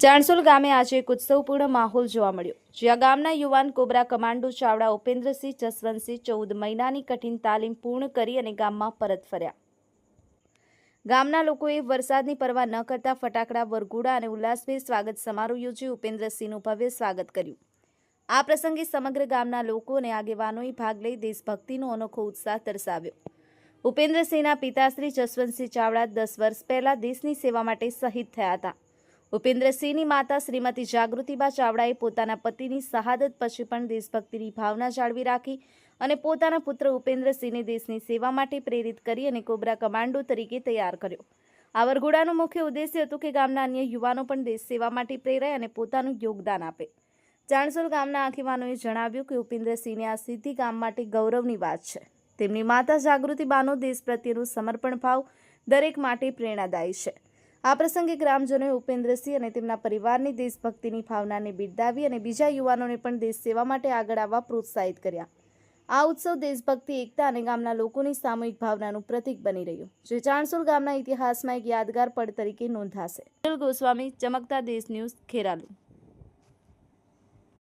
ચાણસોલ ગામે આજે એક ઉત્સવપૂર્ણ માહોલ જોવા મળ્યો, જ્યાં ગામના યુવાન કોબરા કમાન્ડો ચાવડા ઉપેન્દ્રસિંહ જસવંતસિંહ 14 મહિનાની કઠિન તાલીમ પૂર્ણ કરી અને ગામમાં પરત ફર્યા। ગામના લોકોએ વરસાદની પરવા ન કરતા ફટાકડા, વરઘોડા અને ઉલ્લાસભેર સ્વાગત સમારોહ યોજી ઉપેન્દ્રસિંહનું ભવ્ય સ્વાગત કર્યું। આ પ્રસંગે સમગ્ર ગામના લોકો અને આગેવાનોએ ભાગ લઈ દેશભક્તિનો અનોખો ઉત્સાહ દર્શાવ્યો। ઉપેન્દ્રસિંહના પિતાશ્રી જસવંતસિંહ ચાવડા 10 વર્ષ પહેલા દેશની સેવા માટે શહીદ થયા હતા। ઉપેન્દ્રસિંહની માતા શ્રીમતી જાગૃતિબા ચાવડાએ પોતાના પતિની શહાદત પછી પણ દેશભક્તિની ભાવના જાળવી રાખી અને પોતાના પુત્ર ઉપેન્દ્રસિંહને દેશની સેવા માટે પ્રેરિત કરી અને કોબરા કમાન્ડો તરીકે તૈયાર કર્યો। આ વરઘોડાનો મુખ્ય ઉદ્દેશ્ય હતો કે ગામના અન્ય યુવાનો પણ દેશ સેવા માટે પ્રેરાય અને પોતાનું યોગદાન આપે। ચાણસોલ ગામના આગેવાનોએ જણાવ્યું કે ઉપેન્દ્રસિંહની આ સિદ્ધિ ગામ માટે ગૌરવની વાત છે। તેમની માતા જાગૃતિબાનો દેશ પ્રત્યેનો સમર્પણ ભાવ દરેક માટે પ્રેરણાદાયી છે। આ પ્રસંગે ગ્રામજનોએ ઉપેન્દ્રસિંહ અને તેમના પરિવારની દેશભક્તિની ભાવનાને બિરદાવી અને બીજા યુવાનોને પણ દેશ સેવા માટે આગળ આવવા પ્રોત્સાહિત કર્યા। આ ઉત્સવ દેશભક્તિ, એકતા અને ગામના લોકોની સામૂહિક ભાવનાનું પ્રતીક બની રહ્યું, જે ચાણસોલ ગામના ઇતિહાસમાં એક યાદગાર પળ તરીકે નોંધાશે। ગોસ્વામી, ચમકતા દેશ ન્યૂઝ, ખેરાલુ।